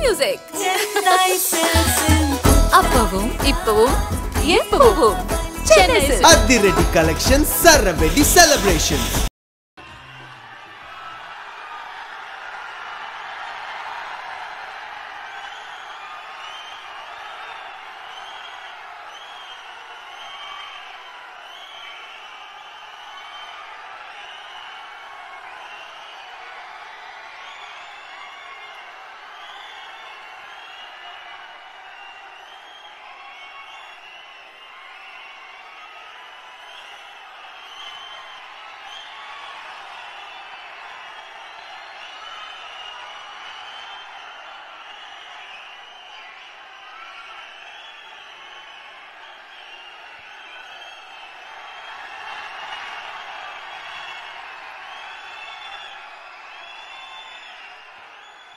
music. அப்பவும் இப்பவும் எப்பவும் Chennai Silks. Adhiradi collection, Saravedi celebration.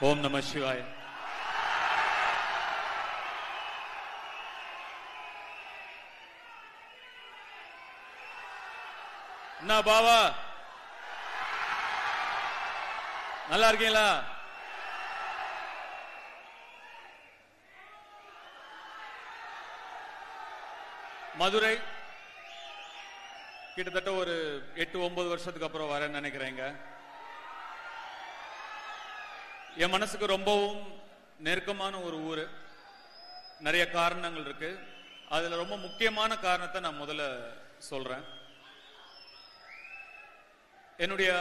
Om Namah Shivaya. Na Baba. நல்லா இருக்கீங்களா? மதுரை கிட்டத்தட்ட ஒரு 8-9 வருஷத்துக்கு அப்புறம் வரேன்னு நினைக்கிறேங்க. என் மனசுக்கு ரொம்பவும் நெருக்கமான ஒரு ஊரு. நிறைய காரணங்கள் இருக்கு. அதுல ரொம்ப முக்கியமான காரணத்தை நான் முதல்ல சொல்றேன். என்னுடைய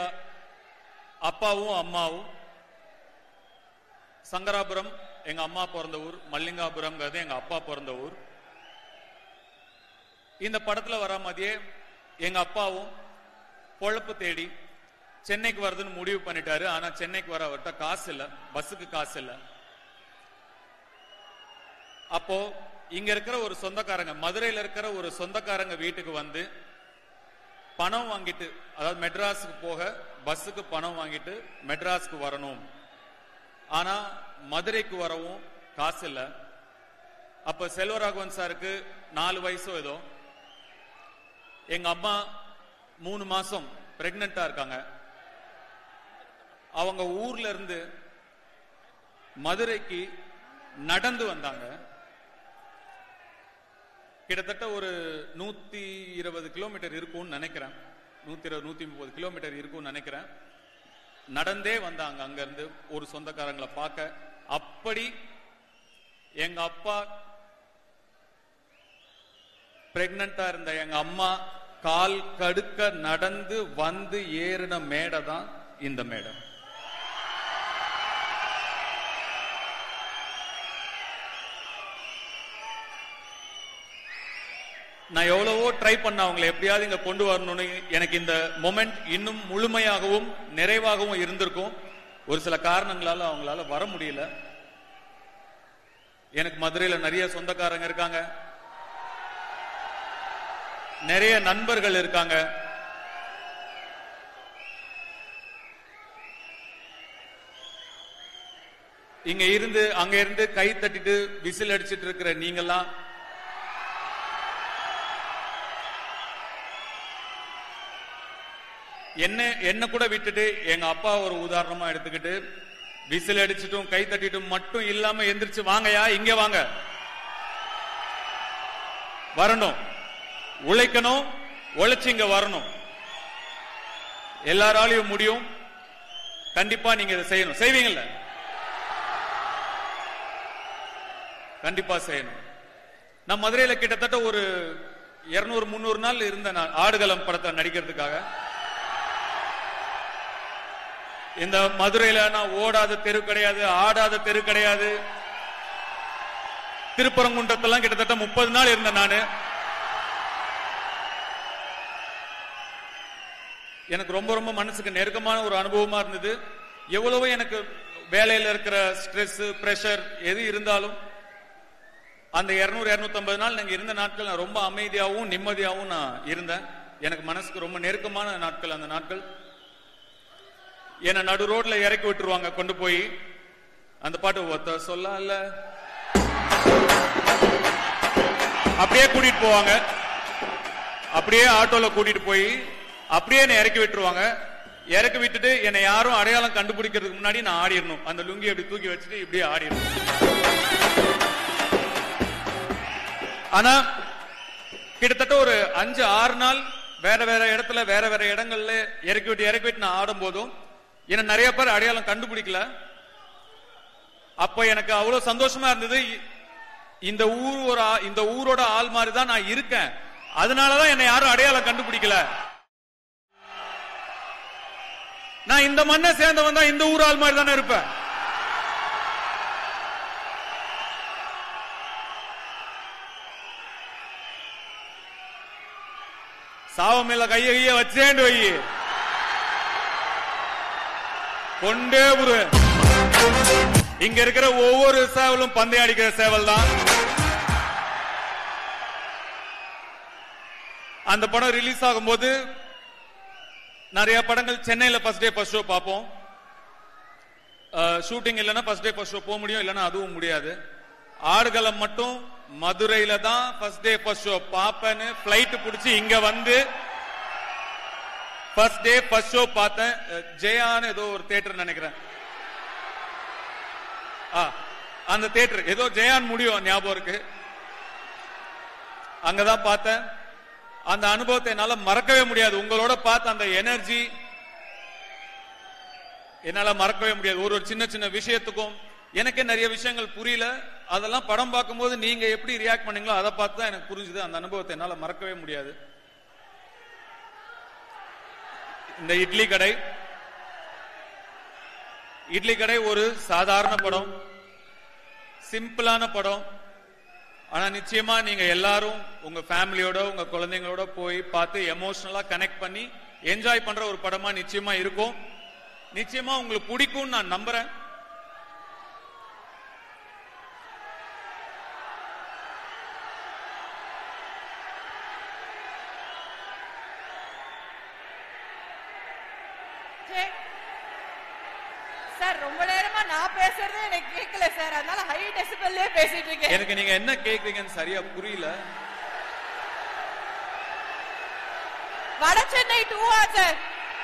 அப்பாவும் அம்மாவும் சங்கராபுரம் எங்க அம்மா பிறந்த ஊர், மல்லிகாபுரம்ங்கிறது எங்க அப்பா பிறந்த ஊர். இந்த படத்துல வர மாதிரியே எங்க அப்பாவும் பொழப்பு தேடி சென்னைக்கு வருதுன்னு முடிவு பண்ணிட்டாரு. ஆனா சென்னைக்கு வர அவர்கிட்ட காசு இல்ல, பஸ்ஸுக்கு காசு இல்ல. அப்போ இங்க இருக்கிற ஒரு சொந்தக்காரங்க, மதுரையில இருக்கிற ஒரு சொந்தக்காரங்க வீட்டுக்கு வந்து பணம் வாங்கிட்டு, அதாவது மெட்ராஸுக்கு போக பஸ்ஸுக்கு பணம் வாங்கிட்டு மெட்ராஸுக்கு வரணும். ஆனா மதுரைக்கு வரவும் காசு இல்ல. அப்ப செல்வராகவன் சாருக்கு 4 வயசோ ஏதோ. எங்க அம்மா 3 மாசம் பிரெக்னண்டா இருக்காங்க. அவங்க ஊர்ல இருந்து மதுரைக்கு நடந்து வந்தாங்க. கிட்டத்தட்ட ஒரு 120 கிலோமீட்டர் இருக்கும்னு நினைக்கிறேன். 120-130 கிலோமீட்டர் இருக்கும்னு நினைக்கிறேன். நடந்தே வந்தாங்க அங்க இருந்து ஒரு சொந்தக்காரங்களை பார்க்க. அப்படி எங்க அப்பா பிரெக்னண்டா இருந்த எங்க அம்மா கால் கடுக்க நடந்து வந்து ஏறின மேடை தான் இந்த மேடை. நான் எவ்வளவோ ட்ரை பண்ண அவங்களை எப்படியாவது இங்க கொண்டு வரணும்னு. எனக்கு இந்த மொமெண்ட் இன்னும் முழுமையாகவும் நிறைவாகவும் இருந்திருக்கும். ஒரு சில காரணங்களால அவங்களால வர முடியல. எனக்கு மதுரையில நிறைய சொந்தக்காரங்க இருக்காங்க, நிறைய நண்பர்கள் இருக்காங்க. இங்க இருந்து அங்க இருந்து கை தட்டிட்டு விசில் அடிச்சிட்டு இருக்கிற நீங்கெல்லாம் என்ன கூட விட்டுட்டு எங்க அப்பா ஒரு உதாரணமா எடுத்துக்கிட்டு விசில் அடிச்சிட்டும் கை தட்டிட்டும் மட்டும் இல்லாம எந்திரிச்சு வாங்கயா, இங்க வாங்க, வரணும், உழைக்கணும், உழைச்சு இங்க வரணும். எல்லாராலையும் முடியும். கண்டிப்பா நீங்க இதை செய்யணும். செய்வீங்கல்ல? கண்டிப்பா செய்யணும். நான் மதுரையில கிட்டத்தட்ட ஒரு 200-300 நாள் இருந்த நான் ஆடுகளம் படத்தை நடிக்கிறதுக்காக. இந்த மதுரையில நான் ஓடாத தெரு கிடையாது, ஆடாத தெரு கிடையாது. திருப்பரங்குன்றத்தெல்லாம் கிட்டத்தட்ட 30 நாள் இருந்தேன் நானு. எனக்கு ரொம்ப ரொம்ப மனசுக்கு நெருக்கமான ஒரு அனுபவமா இருந்தது. எவ்வளவோ எனக்கு வேலையில இருக்கிற ஸ்ட்ரெஸ், பிரஷர் எது இருந்தாலும் அந்த 200-250 நாள் நாங்க இருந்த நாட்கள் நான் ரொம்ப அமைதியாகவும் நிம்மதியாகவும் நான் இருந்தேன். எனக்கு மனசுக்கு ரொம்ப நெருக்கமான நாட்கள் அந்த நாட்கள். என்ன நடு ரோட்ல இறக்கி விட்டுருவாங்க கொண்டு போய். அந்த பாட்டு ஒத்த சொல்லல அப்படியே கூட்டிட்டு போவாங்க. அப்படியே ஆட்டோல கூட்டிட்டு போய் அப்படியே இறக்கி விட்டுருவாங்க. இறக்கி விட்டுட்டு என்னை யாரும் அடையாளம் கண்டுபிடிக்கிறதுக்கு முன்னாடி நான் ஆடிடணும். அந்த லுங்கி அப்படி தூக்கி வச்சுட்டு இப்படியே ஆடிடணும். ஆனா கிட்டத்தட்ட ஒரு 5-6 நாள் வேற வேற இடத்துல வேற வேற இடங்கள்ல இறக்கி விட்டு நான் ஆடும் போதும் என்ன நிறைய பேர் அடையாளம் கண்டுபிடிக்கல. அப்ப எனக்கு அவ்வளவு சந்தோஷமா இருந்தது. இந்த ஊரோட ஆள் மாதிரி தான் நான் இருக்கேன், அதனாலதான் என்னை யாரும் அடையாளம் கண்டுபிடிக்கல. நான் இந்த மண்ணை சேர்ந்தவன் தான், இந்த ஊர் ஆள் மாதிரி தானே இருப்பேன். சாவ மேல கைய வச்சேன் வை கொண்டே புருவேன். இங்க இருக்கிற ஒவ்வொரு சேவலும் பந்தயம் அடிக்கிற சேவல் தான். அந்த படம் ரிலீஸ் ஆகும் போது நிறைய படங்கள் சென்னையில ஃபர்ஸ்ட் டே ஃபர்ஸ்ட் ஷோ பார்ப்போம். ஷூட்டிங் இல்லைன்னா ஃபர்ஸ்ட் டே ஃபர்ஸ்ட் ஷோ போக முடியும், இல்லைன்னா அதுவும் முடியாது. ஆடுகளம் மட்டும் மதுரையில தான் ஃபர்ஸ்ட் டே ஃபர்ஸ்ட் ஷோ பாப்பேன்னு பிளைட் பிடிச்சி இங்க வந்து ஃபர்ஸ்ட் டே ஃபர்ஸ்ட் ஷோ பார்த்தேன். ஜெயான்னு ஏதோ ஒரு தியேட்டர் நினைக்கிறேன், அந்த தியேட்டர் ஏதோ ஜெயான் முடியும் ஞாபகம் இருக்கு. அங்கதான் பார்த்தேன். அந்த அனுபவத்தை என்னால மறக்கவே முடியாது. உங்களோட பார்த்த அந்த எனர்ஜி என்னால மறக்கவே முடியாது. ஒரு சின்ன சின்ன விஷயத்துக்கும் எனக்கே நிறைய விஷயங்கள் புரியல. அதெல்லாம் படம் பார்க்கும்போது நீங்க எப்படி ரியாக்ட் பண்ணீங்களோ அதை பார்த்து தான் எனக்கு புரிஞ்சுது. அந்த அனுபவத்தை என்னால மறக்கவே முடியாது. இந்த இட்லி கடை ஒரு சாதாரண படம், சிம்பிளான படம். ஆனா நிச்சயமா நீங்க எல்லாரும் உங்க ஃபேமிலியோட உங்க குழந்தைங்களோட போய் பார்த்து எமோஷனலா கனெக்ட் பண்ணி என்ஜாய் பண்ற ஒரு படமா நிச்சயமா இருக்கும். நிச்சயமா உங்களுக்கு பிடிக்கும் நான் நம்புறேன். சார் ரொம்ப நேரமா நான் பேசுறது எனக்கு கேட்கல சார், அதனால ஹை டெசிபல்லே பேசிட்டு இருக்கேன். எனக்கு நீங்க என்ன கேக்குறீங்கன்னு சரியா புரியல. வட சென்னை 2 சார்,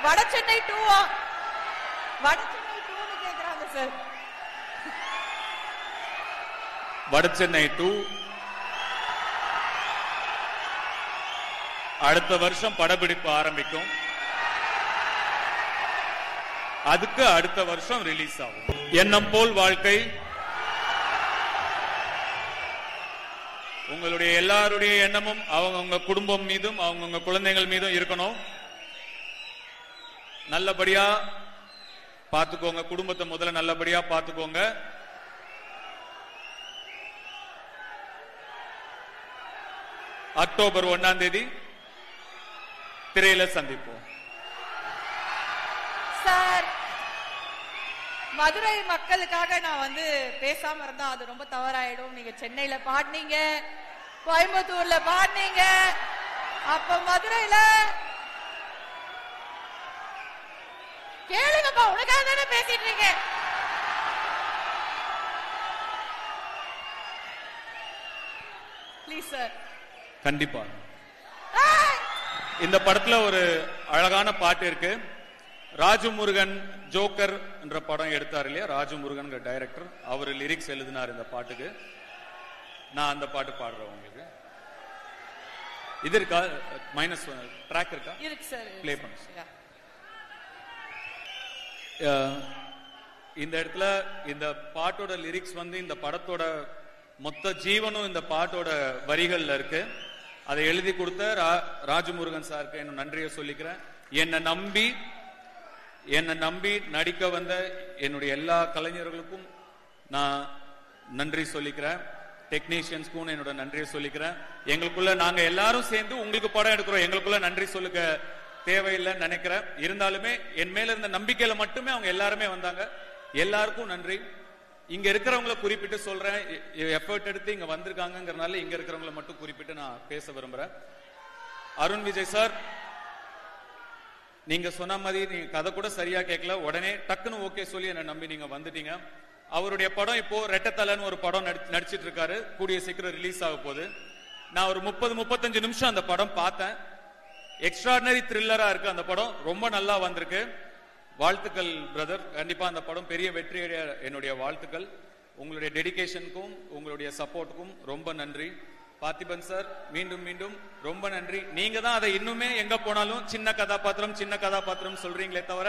வட சென்னை 2 வட சென்னை 2 கேக்குறாங்க சார். வட சென்னை 2 அடுத்த வருஷம் படப்பிடிப்பு ஆரம்பிக்கும். அதுக்கு அடுத்த வருஷம் ரிலீஸ் ஆகும். எண்ணம் போல் வாழ்க்கை உங்களுடைய எல்லாருடைய எண்ணமும் அவங்க குடும்பம் மீதும் அவங்க குழந்தைகள் மீதும் இருக்கணும். நல்லபடியா பாத்துக்கோங்க, குடும்பத்தை முதல்ல நல்லபடியா பாத்துக்கோங்க. அக்டோபர் 1ஆம் தேதி திரையில சந்திப்போம். சார் மதுரை மக்களுக்காக நான் வந்து பேசாம இருந்தா அது ரொம்ப தவறாயிடும். நீங்க சென்னையில பாடினீங்க, கோயம்புத்தூர்ல பாடினீங்க, அப்ப மதுரையில கேளுங்கப்பா, உனக்காக தானே பேசிட்டு இருக்கேன். Please sir. கண்டிப்பா இந்த படத்துல ஒரு அழகான பாட்டு இருக்கு. ராஜமுருகன் ஜோக்கர் என்ற படம் எடுத்தார் இல்லையா, ராஜமுருகன் டைரக்டர், அவர் லிரிக்ஸ் எழுதினார் இந்த பாட்டுக்கு. நான் அந்த பாட்டு பாடுறேன் உங்களுக்கு. இது இருக்கா மைனஸ் ட்ராக் இருக்கா? இருக்கு சார், ப்ளே பண்ணு. இந்த இடத்துல இந்த பாட்டோட லிரிக்ஸ் வந்து இந்த படத்தோட மொத்த ஜீவனும் இந்த பாட்டோட வரிகள்ல இருக்கு. அதை எழுதி கொடுத்த ராஜமுருகன் சாருக்கு என்ன நன்றியை சொல்லிக்கிறேன். என்னை நம்பி நடிக்க வந்த என்னுடைய எல்லா கலைஞர்களுக்கும் நான் நன்றி சொல்லிக்கிறேன். டெக்னீஷியன்ஸ்க்கும் என்னோட நன்றியை சொல்லிக்கிறேன். எங்களுக்குள்ள நாங்க எல்லாரும் சேர்ந்து உங்களுக்கு படம் எடுக்கிறோம், எங்களுக்குள்ள நன்றி சொல்லுக்க தேவையில்லைன்னு நினைக்கிறேன். இருந்தாலுமே என் மேல இருந்த நம்பிக்கையில மட்டுமே அவங்க எல்லாருமே வந்தாங்க. எல்லாருக்கும் நன்றி. இங்க இருக்கிறவங்களை குறிப்பிட்டு சொல்றேன், எஃபர்ட் எடுத்து இங்க வந்திருக்காங்கிறதுனால இங்க இருக்கிறவங்களை மட்டும் குறிப்பிட்டு நான் பேச விரும்புறேன். அருண் விஜய் சார், நீங்க சொன்ன மாதிரி நீங்க கதை கூட சரியா கேட்கல, உடனே டக்குன்னு ஓகே சொல்லி என்ன நம்பி நீங்க வந்துட்டீங்க. அவருடைய படம் இப்போ ரெட்டத்தலைன்னு ஒரு படம் நடிச்சிட்டு இருக்காரு, கூடிய சீக்கிரம் ரிலீஸ் ஆக போகுது. நான் ஒரு 30-35 நிமிஷம் அந்த படம் பார்த்தேன். எக்ஸ்ட்ராடினரி த்ரில்லரா இருக்கு அந்த படம், ரொம்ப நல்லா வந்திருக்கு. வாழ்த்துக்கள் பிரதர். கண்டிப்பா அந்த படம் பெரிய வெற்றி அடைய என்னுடைய வாழ்த்துக்கள். உங்களுடைய டெடிகேஷனுக்கும் உங்களுடைய சப்போர்ட்டுக்கும் ரொம்ப நன்றி. பார்த்திபன் சார் மீண்டும் மீண்டும் ரொம்ப நன்றி. நீங்க தான் அதை இன்னுமே எங்க போனாலும் சின்ன கதாபாத்திரம் சொல்றீங்களே தவிர,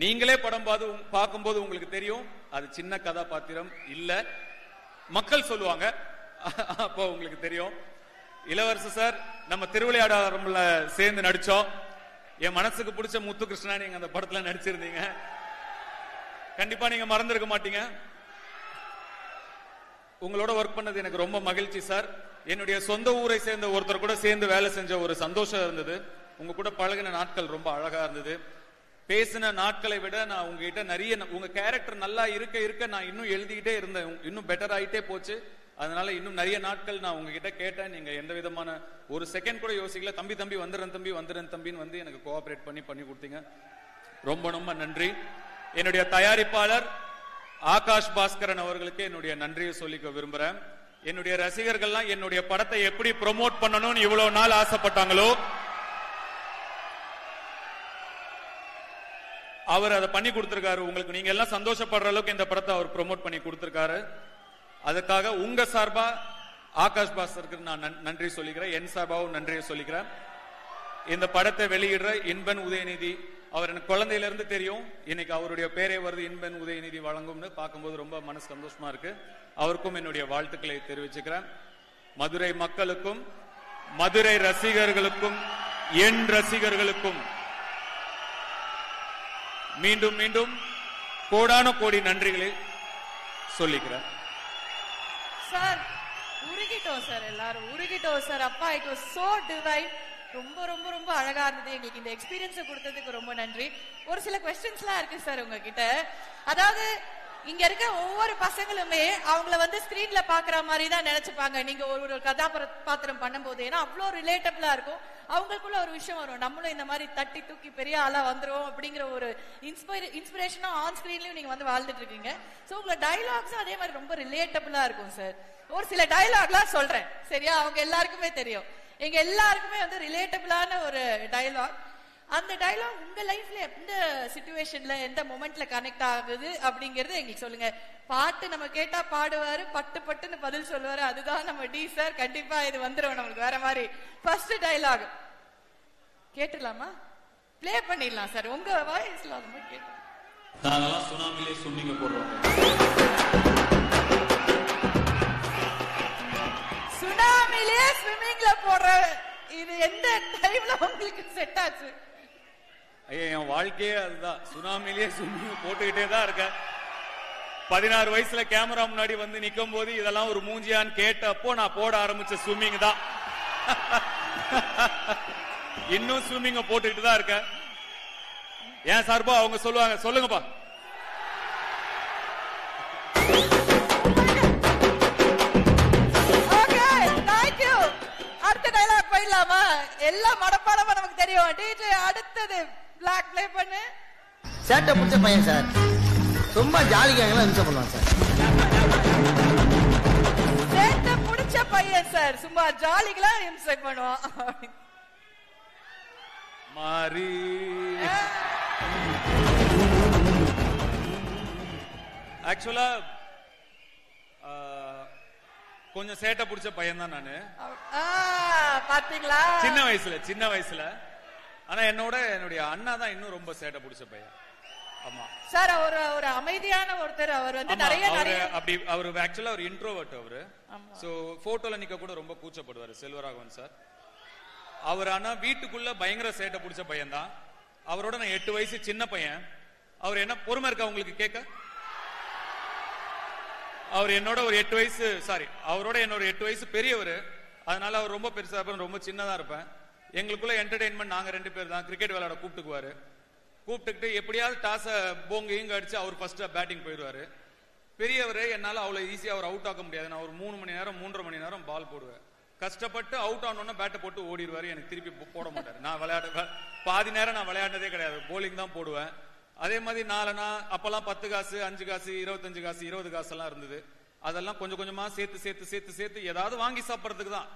நீங்களே படம் பார்க்கும்போது உங்களுக்கு தெரியும் அது சின்ன கதாபாத்திரம் இல்ல, மக்கள் சொல்லுவாங்க, அப்போ உங்களுக்கு தெரியும். இளவரசு சார் நம்ம திருவிளையாடல சேர்ந்து நடிச்சோம். என் மனசுக்கு பிடிச்ச முத்துகிருஷ்ணா நீங்க அந்த படத்துல நடிச்சிருந்தீங்க. கண்டிப்பா நீங்க மறந்துருக்க மாட்டீங்க. உங்களோட ஒர்க் பண்ணது எனக்கு ரொம்ப மகிழ்ச்சி சார். என்னுடைய சொந்த ஊரை சேர்ந்த ஒருத்தர் கூட சேர்ந்து வேலை செஞ்ச ஒரு சந்தோஷம் இருந்தது. உங்க கூட பழகின நாட்கள் ரொம்ப அழகா இருந்தது. பேசின நாட்களை விட நான் உங்ககிட்ட நிறைய உங்க கேரக்டர் நல்லா இருக்க நான் இன்னும் எழுதிக்கிட்டே இருந்தேன். இன்னும் பெட்டர் ஆயிட்டே போச்சு. அதனால இன்னும் நிறைய நாட்கள் நான் உங்ககிட்ட கேட்டேன். நீங்க எந்த விதமான ஒரு செகண்ட் கூட யோசிக்கல. தம்பி வந்துடுறேன் தம்பின்னு வந்து எனக்கு கோஆபரேட் பண்ணி கொடுத்தீங்க. ரொம்ப ரொம்ப நன்றி. என்னுடைய தயாரிப்பாளர் ஆகாஷ் பாஸ்கரன் அவர்களுக்கு என்னுடைய நன்றியை சொல்லிக்க விரும்புறேன். என்னுடைய ரசிகர்கள்லாம் என்னுடைய படத்தை எப்படி ப்ரோமோட் பண்ணணும்னு இவ்வளவு நாள் ஆசைப்பட்டாங்களோ அவர் அதை பண்ணி கொடுத்திருக்காரு. உங்களுக்கு நீங்க எல்லாம் சந்தோஷப்படுற அளவுக்கு இந்த படத்தை அவர் ப்ரோமோட் பண்ணி கொடுத்திருக்காரு. அதுக்காக உங்க சார்பா ஆகாஷ் பாஸ்கருக்கு நான் நன்றி சொல்லிக்கிறேன். என் சார்பாவும் நன்றியை சொல்லிக்கிறேன். இந்த படத்தை வெளியிடுற இன்பன் உதயநிதி, அவர் எனக்கு குழந்தையில இருந்து தெரியும். இன்னைக்கு அவருடைய பேரே வருது, இன்பன் உதயநிதி வழங்கும்னு பார்க்கும்போது ரொம்ப மனசு சந்தோஷமா இருக்கு. அவருக்கும் என்னுடைய வாழ்த்துக்களை தெரிவிச்சுக்கிறேன். மதுரை மக்களுக்கும் மதுரை ரசிகர்களுக்கும் என் ரசிகர்களுக்கும் மீண்டும் மீண்டும் கோடான கோடி நன்றிகளை சொல்லிக்கிறேன். சார் உருகிட்டோம் சார், எல்லாரும் உருகிட்டோம் சார். அப்பா, இட் வாஸ் சோ டிவைன். ரொம்ப ரொம்ப ரொம்ப அழகா இருந்தது. எங்களுக்கு இந்த எக்ஸ்பீரியன்ஸை கொடுத்ததுக்கு ரொம்ப நன்றி. ஒரு சில கொஸ்டின்ஸ்லாம் இருக்கு சார் உங்ககிட்ட. அதாவது இங்க இருக்க ஒவ்வொரு பசங்களுமே அவங்கள வந்து ஸ்கிரீன்ல பாக்குற மாதிரி தான் நினைச்சுப்பாங்க நீங்க ஒரு கதாபாத்திரம் பண்ணும்போது. ஏன்னா அவ்வளோ ரிலேட்டபிளா இருக்கும். அவங்களுக்குள்ள ஒரு விஷயம் வரும், நம்மளும் இந்த மாதிரி தட்டி தூக்கி பெரிய ஆளா வந்துரும் அப்படிங்கிற ஒரு இன்ஸ்பிரேஷனா ஆன் ஸ்கிரீன்லயும் நீங்க வந்து வாழ்ந்துட்டு இருக்கீங்க. சோ உங்க டைலாக்ஸும் அதே மாதிரி ரொம்ப ரிலேட்டபிளா இருக்கும் சார். ஒரு சில டைலாக்லாம் சொல்றேன் சரியா, அவங்க எல்லாருக்குமே தெரியும். எங்க எல்லாருக்குமே வந்து ரிலேட்டபிளான ஒரு டைலாக். அந்த டைலாக் உங்க லைஃப்ல எந்த சிச்சுவேஷன்ல எந்த மொமெண்ட்ல கனெக்ட் ஆகுது அப்படிங்கறது எங்களுக்கு சொல்லுங்க. பாட்டு நம்ம கேட்டா பாடுவாரு, பட்டுன்னு பதில் சொல்லுவாரு. அதுதான் நம்ம டி சார். கண்டிப்பா இது வந்துடும் நமக்கு வேற மாதிரி. ஃபர்ஸ்ட் டைலாக் கேட்டுலாமா? பிளே பண்ணிடலாம் சார் உங்க வாய்ஸ்ல. அது மாதிரி கேட்டு நாங்கெல்லாம் சுனாமிலே ஸ்விம்மிங் போடுறோம். சுனாமிலே ஸ்விம்மிங்ல போடுற இது எந்த டைம்ல உங்களுக்கு செட் ஆச்சு? ஐயா, என் வாழ்க்கையே அதுதான். சுனாமிலேயே ஸ்விம்மிங் போட்டுக்கிட்டே தான் இருக்கேன். 16 வயசுல கேமரா முன்னாடி வந்து நிக்கும் போது இதெல்லாம் ஒரு மூஞ்சியான்னு கேட்டப்போ நான் போட ஆரம்பிச்ச ஸ்விம்மிங் தான். இன்னும் ஸ்விம்மிங்க போட்டுக்கிட்டு தான் இருக்கேன். ஏன் சார்பா அவங்க சொல்லுவாங்க, சொல்லுங்கப்பா. அடுத்த டைலாக் போயிடலாமா? எல்லாம் மனப்பாடமா நமக்கு தெரியும். டிஜே அடுத்தது பிளாக் ப்ளே பண்ணு. சேட்டை பிடிச்ச பையன் சார், சும்மா ஜாலிக்காக இன்சம் பண்ணுவான் சார். சேட்டை பிடிச்ச பையன் சார், சும்மா ஜாலிக்கெல்லாம் இன்சம் பண்ணுவான். மாறி ஆக்சுவலா கொஞ்சம் சேட்டை பிடிச்ச பையன் தான் நானு. பாத்தீங்களா? சின்ன வயசுல. ஆனா என்னுடைய அண்ணா தான் இன்னும் ரொம்ப சேட்டை பிடிச்ச பையன். ஆமா சார், ஒரு அமைதியான ஒருத்தர். அவர் வந்து நிறைய அப்படி அவரு ஆக்சுவலா ஒரு இன்ட்ரோவர்ட். அவரு சோ போட்டோல நிக்க கூட ரொம்ப கூச்சப்படுவாரு. செல்வராகவன் சார் அவர். ஆனா வீட்டுக்குள்ள பயங்கர சேட்டை பிடிச்ச பையன் தான். அவரோட நான் 8 வயசு சின்ன பையன். அவர் என்ன பொறுமை இருக்கா உங்களுக்கு கேட்க? அவர் என்னோட ஒரு 8 வயசு அவரோட என்னோட 8 வயசு பெரியவர். அதனால அவர் ரொம்ப பெருசா இருப்பேன், ரொம்ப சின்னதா இருப்பேன். எங்களுக்குள்ள என்டர்டைன்மெண்ட் நாங்க 2 பேர் தான். கிரிக்கெட் விளையாட கூப்பிட்டுக்கிட்டு எப்படியாவது டாஸ போங்க அடிச்சு அவர் ஃபர்ஸ்ட் பேட்டிங் போயிடுவாரு. பெரியவர் என்னால அவ்வளவு ஈஸியா அவர் அவுட் ஆக்க முடியாது. நான் ஒரு 3 மணி நேரம் 3.5 மணி நேரம் பால் போடுவேன். கஷ்டப்பட்டு அவுட் ஆனோன்னா பேட்டை போட்டு ஓடிடுவாரு. எனக்கு திருப்பி போட மாட்டாரு. நான் பாதி நேரம் நான் விளையாண்டதே கிடையாது, போலிங் தான் போடுவேன். அதே மாதிரி நாலனா அப்பெல்லாம் 10 காசு 5 காசு 25 காசு 20 காசு எல்லாம் இருந்தது. அதெல்லாம் கொஞ்சம் கொஞ்சமா சேர்த்து ஏதாவது வாங்கி சாப்பிடறதுக்கு தான்.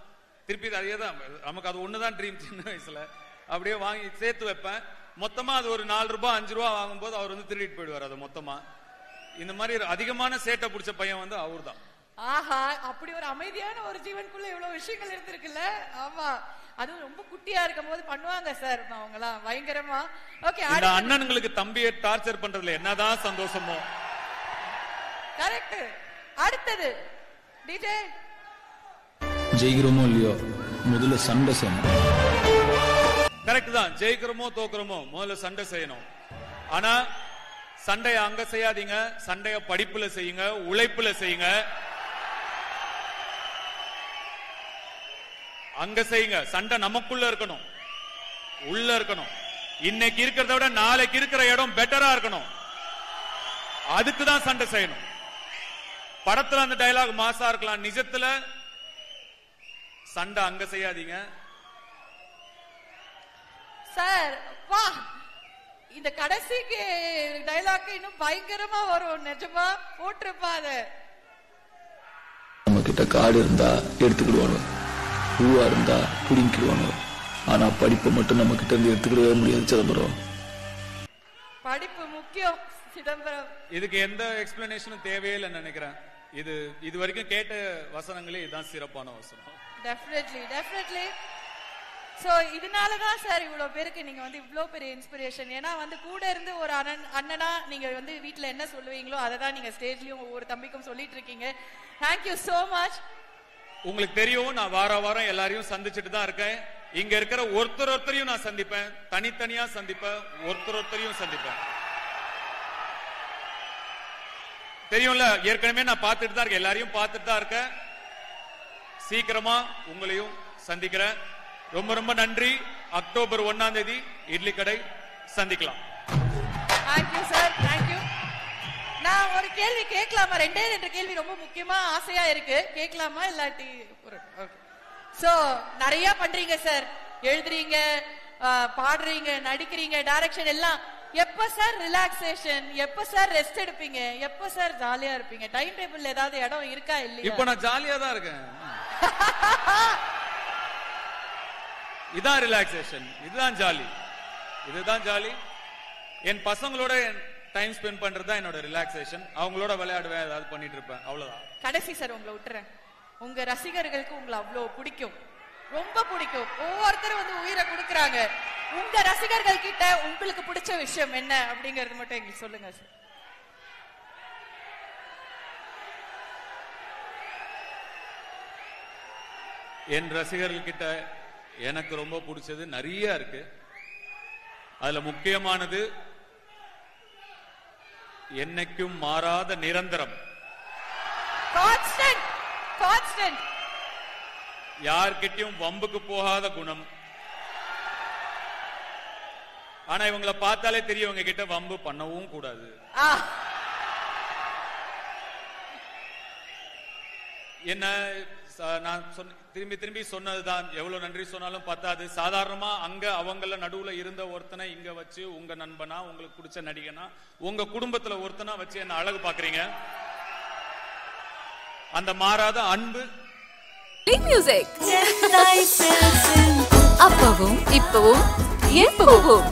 திருப்பி அதே தான் நமக்கு. அது ஒண்ணுதான் ட்ரீம். சின்ன வயசுல அப்படியே வாங்கி சேர்த்து வைப்பேன். மொத்தமா அது ஒரு 4 ரூபாய் 5 ரூபாய் வாங்கும்போது அவர் வந்து திருடிட்டு போயிடுவார் அது மொத்தமா. இந்த மாதிரி அதிகமான சேட்டை பிடிச்ச பையன் வந்து அவர்தான். ஆஹா, அப்படி ஒரு அமைதியான ஒரு ஜீவனுக்குள்ள இவ்வளவு விஷயங்கள் இருந்திருக்குல்ல. ஆமா, அதுவும் ரொம்ப குட்டியா இருக்கும் போது பண்ணுவாங்க சார் அவங்கலாம் பயங்கரமா. ஓகே, இந்த அண்ணனுங்களுக்கு தம்பியை டார்ச்சர் பண்றதுல என்னதான் சந்தோஷமோ. கரெக்ட். அடுத்தது டிஜே. ஜெயிக்கிறோமோ இல்லையோ முதல்ல சண்டை செய்யணும். கரெக்ட் தான், ஜெயிக்கிறோமோ தோக்குறோமோ முதல்ல சண்டை செய்யணும். ஆனா சண்டைய அங்க செய்யாதீங்க, சண்டைய படிப்புல செய்யுங்க, உழைப்புல செய்யுங்க, அங்க செய்யுங்க. சண்டை நமக்குள்ள இருக்கணும், உள்ள இருக்கணும். இன்னைக்கு இருக்கிறத விட நாளைக்கு இருக்கிற இடம் பெட்டரா இருக்கணும். அதுக்கு தான் சண்டை செய்யணும். படத்துல அந்த டயலாக் மாசா இருக்கலாம், நிஜத்துல சண்டை அங்க செய்யாதீங்க. சார் வா, இந்த கடைசிக்கு டயலாக் இன்னும் பயங்கரமா வரும். நிஜமா போட்டிருப்பா அத. நம்ம கிட்ட காடு இருந்தா எடுத்துக்கிடுவானு, பூவா இருந்தா புடிங்கிடுவானு. ஆனா படிப்பை மட்டும் நம்ம கிட்ட இருந்து எடுத்துக்கிடவே முடியாது சிதம்பரம். படிப்பு முக்கியம் சிதம்பரம். இதுக்கு எந்த எக்ஸ்பிளனேஷனும் தேவையில்லைன்னு நினைக்கிறேன். இது வரைக்கும் கேட்ட வசனங்களே இதுதான் சிறப்பான வசனம். டெஃபினெட்லி. சோ இதனாலதான் சார் இவ்வளவு பேருக்கு நீங்க வந்து இவ்வளவு பெரிய இன்ஸ்பிரேஷன். ஏன்னா வந்து கூட இருந்து ஒரு அண்ணனா நீங்க வந்து வீட்டுல என்ன சொல்லுவீங்களோ அதை தான் நீங்க ஸ்டேஜ்லயும் ஒவ்வொரு தம்பிக்கும் சொல்லிட்டு இருக்கீங்க. Thank you so much. உங்களுக்கு தெரியும், நான் வாரம் எல்லாரையும் சந்திச்சுட்டு தான் இருக்கேன். இங்க இருக்கிற ஒருத்தரையும் நான் சந்திப்பேன், தனித்தனியா சந்திப்பேன், ஒருத்தரையும் சந்திப்பேன். தெரியும்ல, ஏற்கனவே நான் பார்த்துட்டு தான் இருக்கேன், எல்லாரையும் பார்த்துட்டு தான் இருக்கேன். சீக்கிரமா உங்களையும் சந்திக்கிறேன். ரொம்ப ரொம்ப நன்றி. அக்டோபர் 1ஆம் தேதி இட்லி கடை சந்திக்கலாம். Thank you sir, thank you. நான் ஒரு கேள்வி கேட்கலாமா? 2 கேள்வி ரொம்ப முக்கியமா ஆசையா இருக்கு, கேட்கலாமா? இல்லாட்டி சோ நிறைய பண்றீங்க சார், எழுதுறீங்க, பாடுறீங்க, நடிக்கிறீங்க, டைரக்ஷன் எல்லாம். எப்ப சார் ரிலாக்ஸேஷன், எப்ப சார் ரெஸ்ட் எடுப்பீங்க, எப்ப சார் ஜாலியா இருப்பீங்க? டைம் டேபிள்ல ஏதாவது இடம் இருக்கா இல்லையா? இப்ப நான் ஜாலியா தான் இருக்கேன். இதான் ரிலாக்ஸேஷன், இதுதான் ஜாலி. என் பசங்களோட டைம் ஸ்பெண்ட் பண்றதுதான் என்னோட ரிலாக்ஸேஷன். அவங்களோட விளையாடுவேன், ஏதாவது பண்ணிட்டு இருப்பேன், அவ்வளவுதான். கடைசி சார் உங்களை விட்டுறேன். உங்க ரசிகர்களுக்கு உங்களை அவ்வளவு பிடிக்கும், ரொம்ப பிடிக்கும். ஒவ்வொருத்தரும் வந்து உயிரை கொடுக்கறாங்க. உங்க ரசிகர்கள் கிட்ட உங்களுக்கு பிடிச்ச விஷயம் என்ன அப்படிங்கறது மட்டும் எங்களுக்கு சொல்லுங்க சார். என் ரசிகர்கள் கிட்ட எனக்கு ரொம்ப பிடிச்சது நிறைய இருக்கு. அதுல முக்கியமானது என்னைக்கும் மாறாத நிரந்தரம், கான்ஸ்டன்ட், யார்கிட்டயும் வம்புக்கு போகாத குணம். ஆனா இவங்களை பார்த்தாலே தெரியும் இவங்க கிட்ட வம்பு பண்ணவும் கூடாது. என்ன நான் திரும்பி சொன்னதுதான், எவ்வளவு நன்றி சொன்னாலும் பத்தாது. சாதாரணமா அங்க அவங்கள நடுவுல இருந்த ஒருத்தனை இங்க வச்சு உங்க நண்பனா, உங்களுக்கு பிடிச்ச நடிகனா, உங்க குடும்பத்துல ஒருத்தனா வச்சு என்ன அழகு பாக்குறீங்க. அந்த மாறாத அன்பு. அப்பவும் இப்பவும் எப்பவும்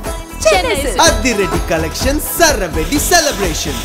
அதிரடி கலெக்ஷன் சரவெடி செலிப்ரேஷன்.